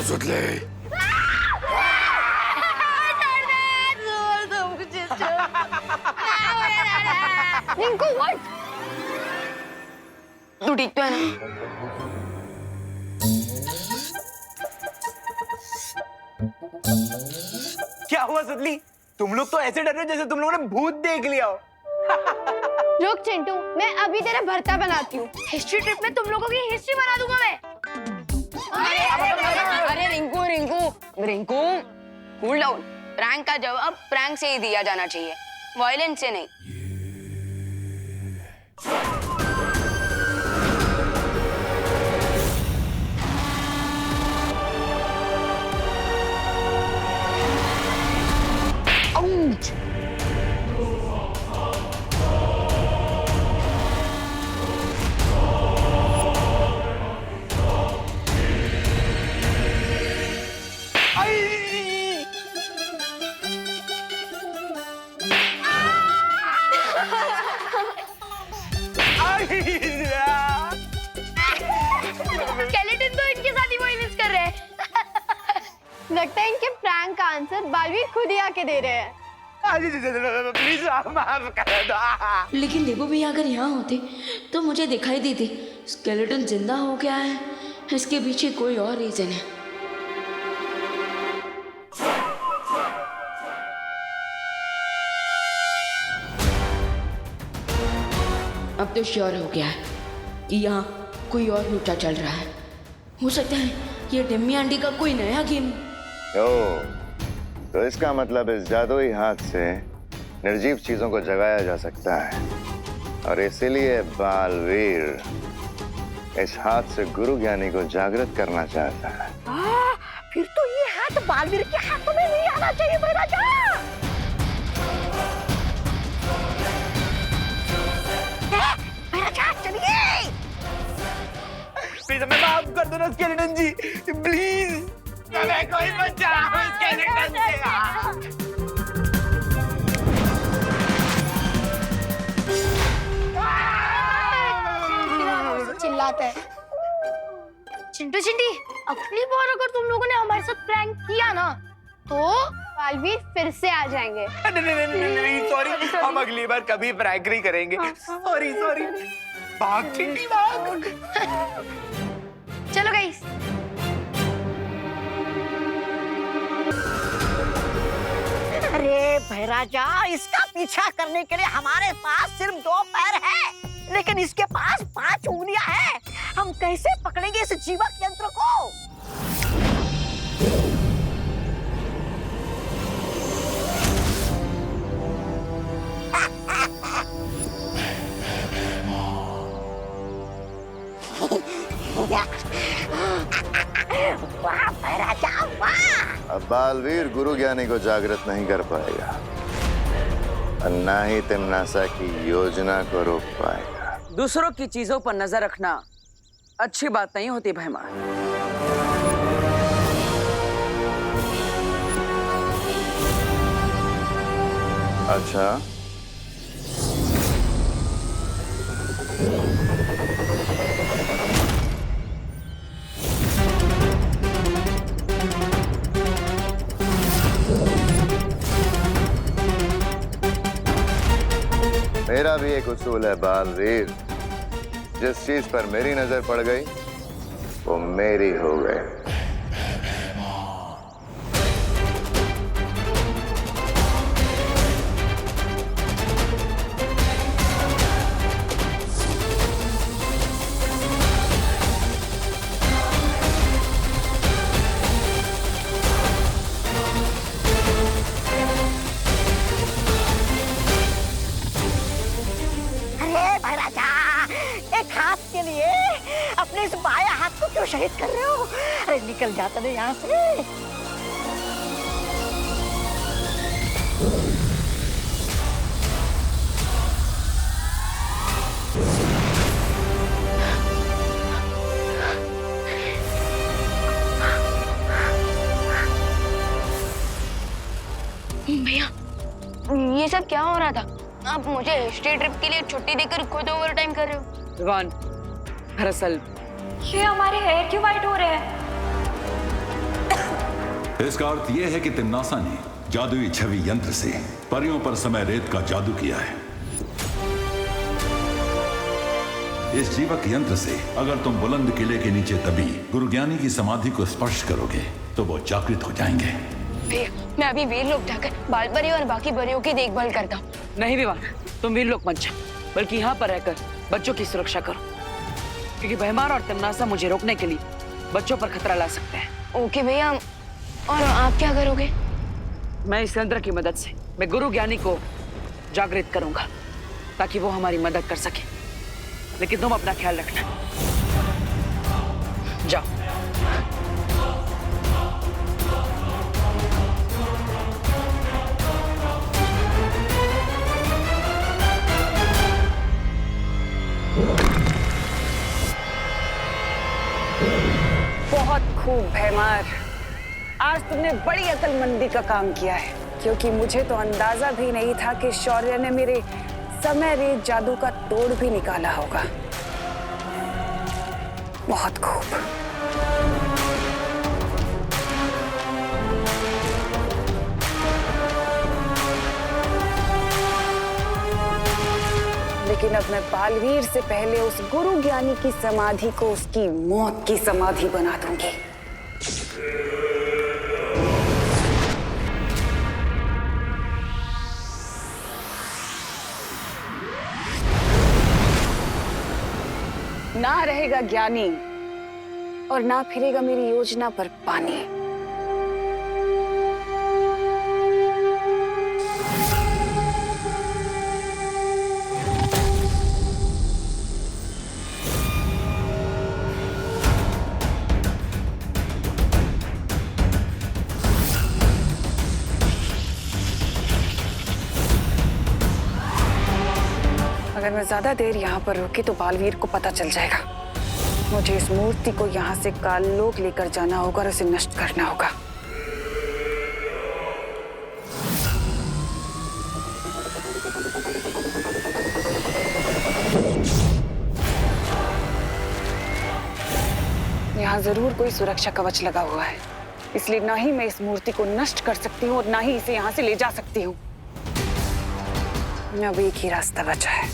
सुतले। रिंकू व्हाट? तू ठीक तो है ना? क्या हुआ सुतली? तुम लोग तो ऐसे डर रहे हो जैसे तुम लोगों ने भूत देख लिया हो। रुक चिंटू, मैं अभी तेरा भरता बनाती हूँ। हिस्ट्री ट्रिप में तुम लोगों की हिस्ट्री बना दूंगा मैं। अरे Rinku Rinku Rinku cool down. Prank का जवाब प्रैंक से ही दिया जाना चाहिए, वायलेंस से नहीं। स्केलेटन तो इनके साथ ही वायलेंस कर रहे हैं। लगता है इनके प्रैंक का आंसर बालवीर खुद ही आके दे रहे हैं। प्लीज माफ कर दो। लेकिन देवू भैया अगर यहाँ होते तो मुझे दिखाई देती स्केलेटन जिंदा हो गया है, इसके पीछे कोई और रीजन है। अब तो श्योर हो गया है कि यहाँ कोई और लूटा चल रहा है। हो सकता है ये डिम्मी आंटी का कोई नया गेम। तो इसका मतलब इस जादुई हाथ से निर्जीव चीजों को जगाया जा सकता है, और इसीलिए बालवीर इस हाथ से गुरु ज्ञानी को जागृत करना चाहता है। फिर तो ये हाथ बालवीर के हाथों में नहीं आना चाहिए महाराजा। महाराजा चलिए। प्लीज हमें माफ कर दो ना स्केलेटन जी, प्लीज हमें कोई बचाओ स्केलेटन से। चिल्लाते हैं। चिंटू चिंटी, अगली बार अगर तुम लोगों ने हमारे साथ प्रैंक किया ना तो बालवीर फिर से आ जाएंगे। नहीं सॉरी, हम अगली बार कभी प्रैंक नहीं करेंगे। Sorry sorry. भाग चिंटी भाग। चलो गाइस। अरे महाराजा, इसका पीछा करने के लिए हमारे पास सिर्फ 2 पैर है, लेकिन इसके पास 5 उंगलियां हैं। हम कैसे पकड़ेंगे इस जीवक यंत्र को? वाह महाराजा वाह। अब बालवीर गुरु ज्ञानी को जागृत नहीं कर पाएगा, और ना ही तिम्नासा की योजना को रोक पाएगा। दूसरों की चीजों पर नजर रखना अच्छी बात नहीं होती भैमा। अच्छा, मेरा भी एक उसूल है बालवीर, जिस चीज पर मेरी नजर पड़ गई वो मेरी हो गई। अपने इस बाया हाथ को क्यों शहीद कर रहे हो? अरे निकल जाता नहीं यहाँ से। भैया, ये सब क्या हो रहा था? आप मुझे हिस्ट्री ट्रिप के लिए छुट्टी देकर खुद ओवर टाइम कर रहे हो। विवान, दरअसल ये हमारे हेयर क्यों वाइट हो रहे हैं? इसका अर्थ यह है कि तिम्नासा ने जादुई छवि यंत्र से परियों पर समय रेत का जादू किया है। इस जीवक यंत्र से अगर तुम बुलंद किले के नीचे दबी गुरु ज्ञानी की समाधि को स्पर्श करोगे तो वो जागृत हो जाएंगे। भैया, मैं अभी वीर लोग जाकर बाल परियों और बाकी परियों की देखभाल करता हूँ। नहीं विवान, तुम वीर लोग मत जाओ, बल्कि यहाँ पर रहकर बच्चों की सुरक्षा करो, क्योंकि भयमार और तिम्नासा मुझे रोकने के लिए बच्चों पर खतरा ला सकते हैं। ओके भैया, और आप क्या करोगे? मैं इस यंत्र की मदद से मैं गुरु ज्ञानी को जागृत करूंगा ताकि वो हमारी मदद कर सके। लेकिन तुम अपना ख्याल रखना। जाओ। बहुत खूब भैमार, आज तुमने बड़ी अक्लमंदी का काम किया है, क्योंकि मुझे तो अंदाजा भी नहीं था कि शौर्य ने मेरे समय रेत जादू का तोड़ भी निकाला होगा। बहुत खूब। लेकिन अब मैं बालवीर से पहले उस गुरु ज्ञानी की समाधि को उसकी मौत की समाधि बना दूंगी। ना रहेगा ज्ञानी और ना फिरेगा मेरी योजना पर पानी। अगर मैं ज्यादा देर यहाँ पर रुकी तो बालवीर को पता चल जाएगा। मुझे इस मूर्ति को यहाँ से काललोक लेकर जाना होगा और उसे नष्ट करना होगा। यहाँ जरूर कोई सुरक्षा कवच लगा हुआ है, इसलिए ना ही मैं इस मूर्ति को नष्ट कर सकती हूँ और ना ही इसे यहाँ से ले जा सकती हूँ। अब एक ही रास्ता बचा है।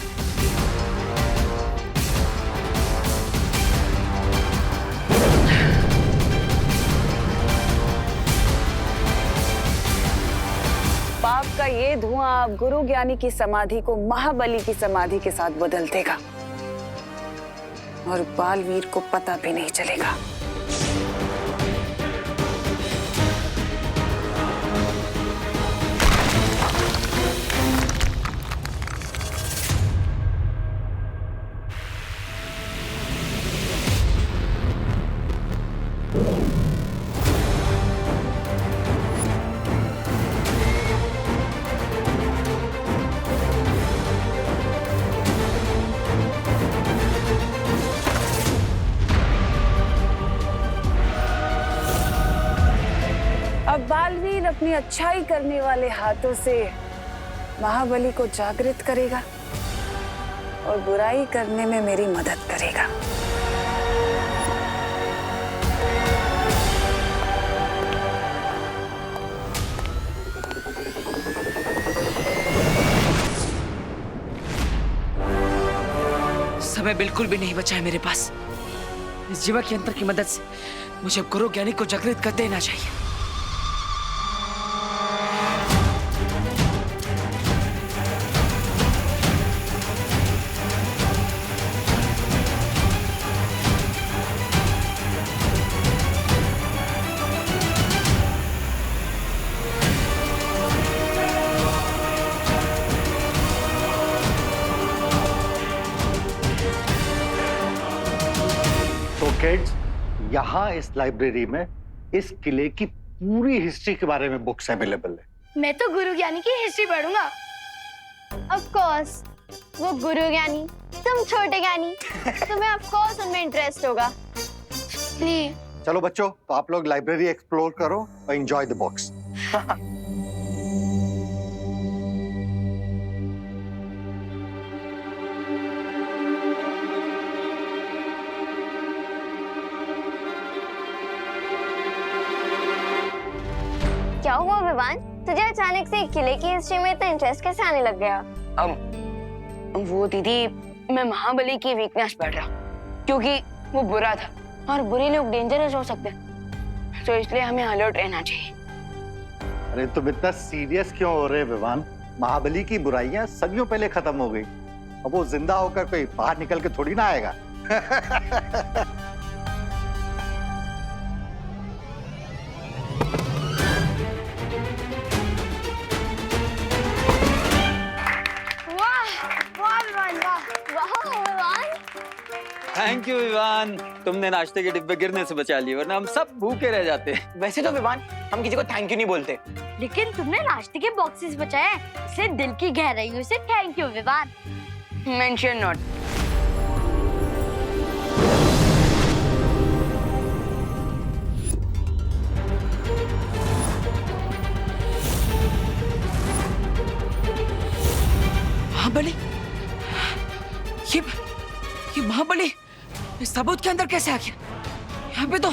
पाप का ये धुआं अब गुरु ज्ञानी की समाधि को महाबली की समाधि के साथ बदल देगा और बालवीर को पता भी नहीं चलेगा। अब बालवीर अपनी अच्छाई करने वाले हाथों से महाबली को जागृत करेगा और बुराई करने में मेरी मदद करेगा। समय बिल्कुल भी नहीं बचा है मेरे पास। इस जीवक यंत्र की मदद से मुझे गुरु ज्ञानी को जागृत कर देना चाहिए। किड्स, यहाँ इस लाइब्रेरी में इस किले की पूरी हिस्ट्री के बारे में बुक्स अवेलेबल है। मैं तो गुरु ज्ञानी की हिस्ट्री पढ़ूंगा। ऑफ कोर्स, वो गुरु ज्ञानी, तुम छोटे ज्ञानी, तुम्हें ऑफ कोर्स उनमें इंटरेस्ट होगा। प्लीज। चलो बच्चों, तो आप लोग लाइब्रेरी एक्सप्लोर करो और एंजॉय द बुक्स। क्या हुआ विवान? तुझे अचानक से किले की हिस्ट्री में इतना इंटरेस्ट कैसे आने लग गया? वो दीदी, मैं महाबली की वीकनेस पढ़ रहा क्योंकि वो बुरा था और बुरे लोग डेंजरस हो सकते हैं, तो इसलिए हमें अलर्ट रहना चाहिए। अरे तुम इतना सीरियस क्यों हो रहे विवान? महाबली की बुराइयां सदियों पहले खत्म हो गई। अब वो जिंदा होकर कोई बाहर निकल के थोड़ी ना आएगा। थैंक यू विवान, तुमने नाश्ते के डिब्बे गिरने से बचा लिए, वरना हम सब भूखे रह जाते। वैसे तो विवान हम किसी को थैंक यू नहीं बोलते, लेकिन तुमने नाश्ते के बॉक्सेस बचाए, इसलिए दिल की गहराइयों से thank you Vivaan. Mention not. Mahabali, ये महाबली इस ताबूत के अंदर कैसे आ गया? यहाँ पे तो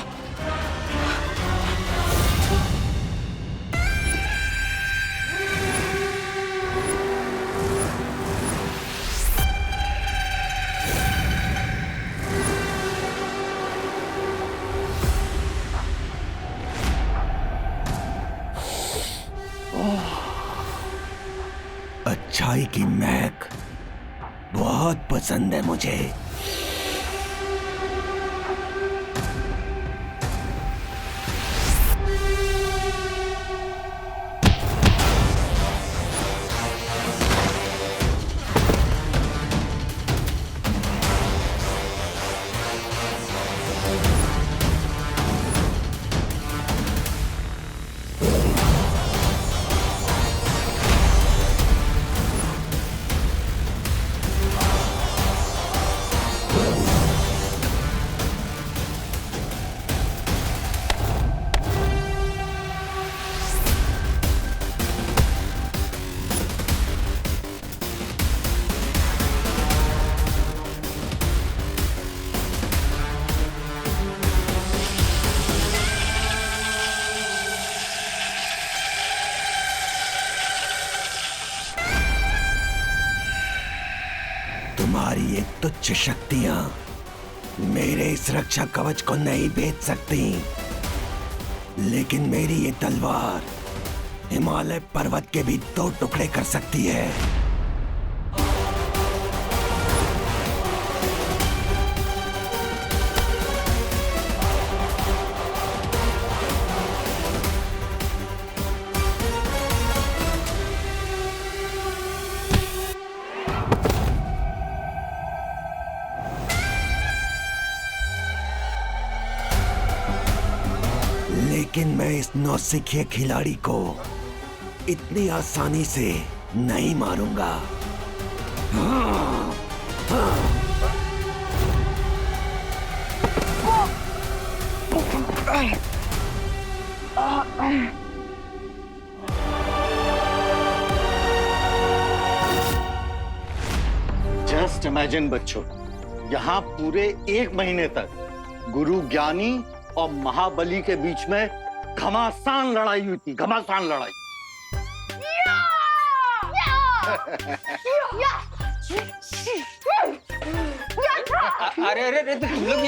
अच्छाई की महक बहुत पसंद है मुझे। तुम्हारी ये तुच्छ शक्तियां मेरे इस रक्षा कवच को नहीं भेद सकती, लेकिन मेरी ये तलवार हिमालय पर्वत के भी 2 टुकड़े कर सकती है। लेकिन मैं इस नौसिखिए खिलाड़ी को इतनी आसानी से नहीं मारूंगा। जस्ट इमेजिन बच्चों, यहाँ पूरे 1 महीने तक गुरु ज्ञानी और महाबली के बीच में घमासान लड़ाई हुई थी, घमासान लड़ाई। अरे अरे अरे, तुम लोग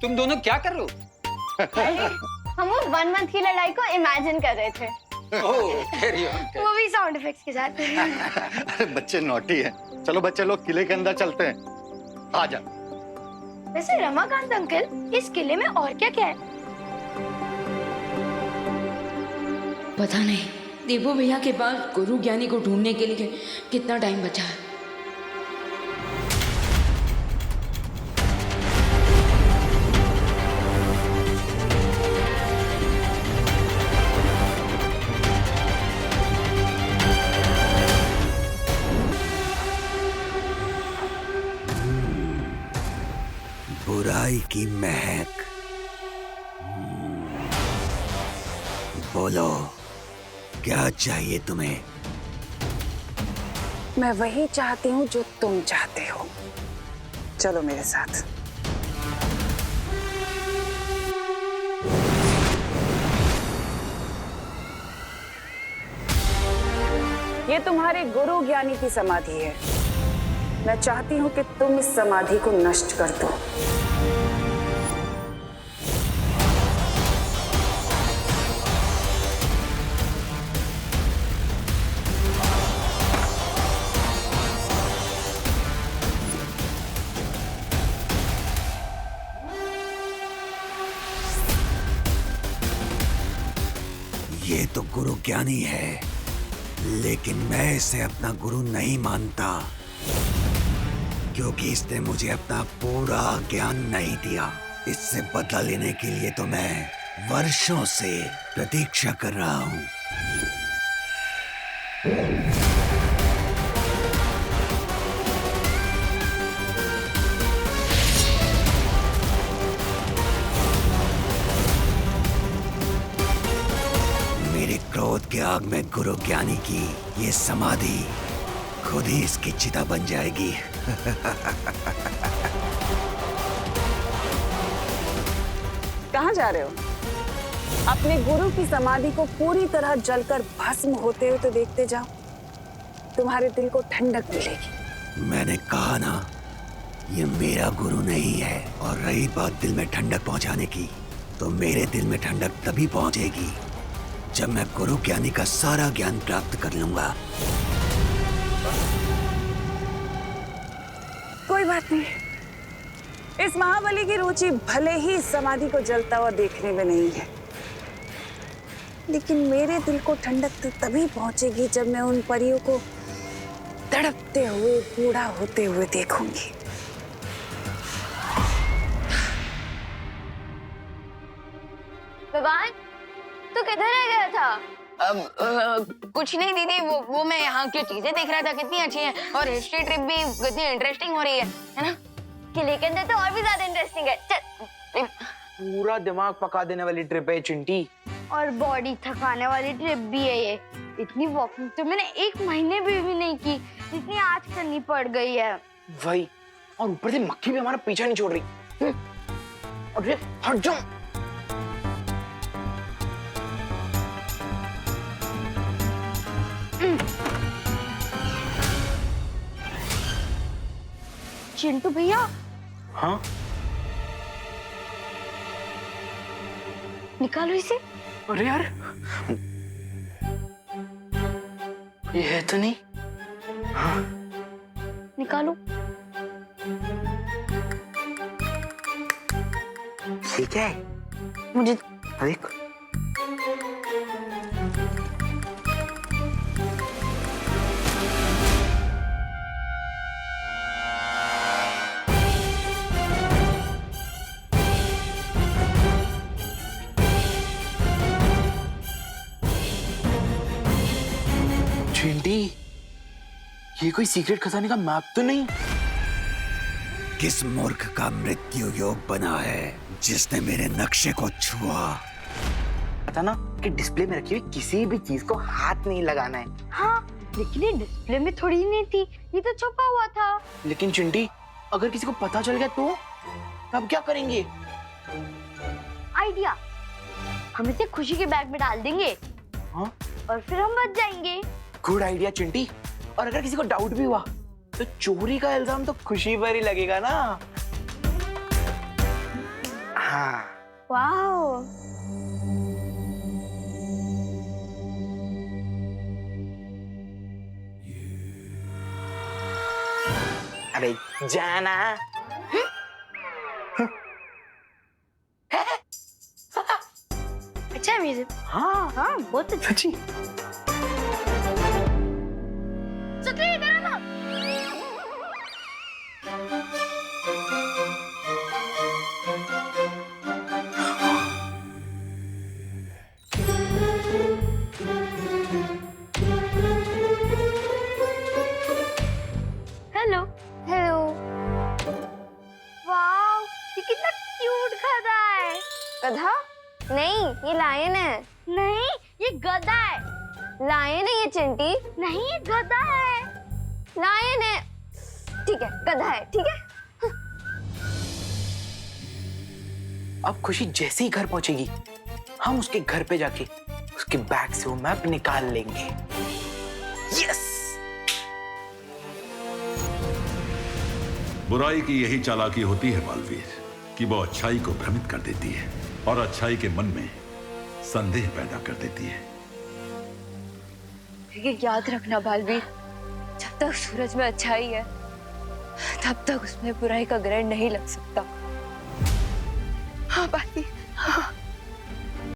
तुम दोनों क्या कर रहे हो? हम वो 1 मंथ की लड़ाई को इमेजिन कर रहे थे। वो भी साउंड इफेक्ट्स के साथ। अरे बच्चे नॉटी हैं। चलो बच्चे लोग किले के अंदर चलते हैं। आ जा। वैसे रमाकांत अंकल, इस किले में और क्या क्या है? पता नहीं देवो भैया के पास गुरु ज्ञानी को ढूंढने के लिए कितना टाइम बचा है। बुराई की महक। बोलो, क्या चाहिए तुम्हें? मैं वही चाहती हूँ जो तुम चाहते हो। चलो मेरे साथ। ये तुम्हारे गुरु ज्ञानी की समाधि है। मैं चाहती हूँ कि तुम इस समाधि को नष्ट कर दो। ये तो गुरु ज्ञानी है, लेकिन मैं इसे अपना गुरु नहीं मानता, क्योंकि इसने मुझे अपना पूरा ज्ञान नहीं दिया। इससे बदला लेने के लिए तो मैं वर्षों से प्रतीक्षा कर रहा हूँ। मेरे क्रोध के आग में गुरु ज्ञानी की ये समाधि खुद ही इसकी चिता बन जाएगी। कहाँ जा रहे हो? अपने गुरु की समाधि को पूरी तरह जलकर भस्म होते हुए तो देखते जाओ, तुम्हारे दिल को ठंडक मिलेगी। मैंने कहा ना, ये मेरा गुरु नहीं है। और रही बात दिल में ठंडक पहुंचाने की, तो मेरे दिल में ठंडक तभी पहुंचेगी जब मैं गुरु ज्ञानी का सारा ज्ञान प्राप्त कर लूंगा। कोई बात नहीं, इस महाबली की रुचि भले ही इस समाधि को जलता हुआ देखने में नहीं है, लेकिन मेरे दिल को ठंडक तो तभी पहुंचेगी जब मैं उन परियों को तड़पते हुए बूढ़ा होते हुए देखूंगी। विवान, तू किधर रह गया था? कुछ नहीं दीदी, वो मैं यहाँ की चीजें देख रहा था, कितनी अच्छी हैं, और हिस्ट्री ट्रिप भी कितनी इंटरेस्टिंग हो रही है ना? किले के अंदर तो और भी ज्यादा इंटरेस्टिंग है। चल। पूरा दिमाग पका देने वाली ट्रिप है चिंटी। और बॉडी थकाने वाली ट्रिप भी है ये। इतनी वॉकिंग तो मैंने 1 महीने भी नहीं की, जितनी आज करनी पड़ गई है। वही, और ऊपर से मक्खी भी हमारा पीछा नहीं छोड़ रही। अरे हट जाओ। चिंटू भैया। हाँ? निकालो इसे। अरे यार, ये है तो नहीं। हाँ। निकालो। ठीक है, मुझे देख। चिंटी, ये कोई सीक्रेट खजाने का मैप तो नहीं? किस मूर्ख का मृत्यु योग बना है जिसने मेरे नक्शे को छुआ? पता ना कि डिस्प्ले में रखी हुई किसी भी चीज को हाथ नहीं लगाना है। हाँ, लेकिन ये डिस्प्ले में थोड़ी ही नहीं थी, ये तो छुपा हुआ था। लेकिन चिंटी, अगर किसी को पता चल गया तो तब क्या करेंगे? आइडिया, हम इसे खुशी के बैग में डाल देंगे। हाँ? और फिर हम बच जाएंगे। Good idea Chinti. और अगर किसी को डाउट भी हुआ तो चोरी का इल्जाम तो खुशी पर ही लगेगा ना। हाँ। वाओ। अरे जाना। अच्छा है म्यूजिक। हाँ हाँ, बहुत अच्छा। सच्ची। सच्ची इधर आना। हेलो। हेलो। वाओ, ये कितना क्यूट गधा है। गधा? नहीं, ये लायन है। नहीं, ये गधा है। लायन है ये चिंटी। नहीं, ये गधा है। लायन है। ठीक है, गधा है, ठीक है। अब खुशी जैसे ही घर पहुंचेगी, हम उसके घर पे जाके उसके बैग से वो मैप निकाल लेंगे। यस। बुराई की यही चालाकी होती है बालवीर कि वो अच्छाई को भ्रमित कर देती है और अच्छाई के मन में संदेह पैदा कर देती है। ये याद रखना बालवीर, जब तक सूरज में अच्छाई है तब तक उसमें बुराई का ग्रहण नहीं लग सकता। हाँ बालवीर, हाँ।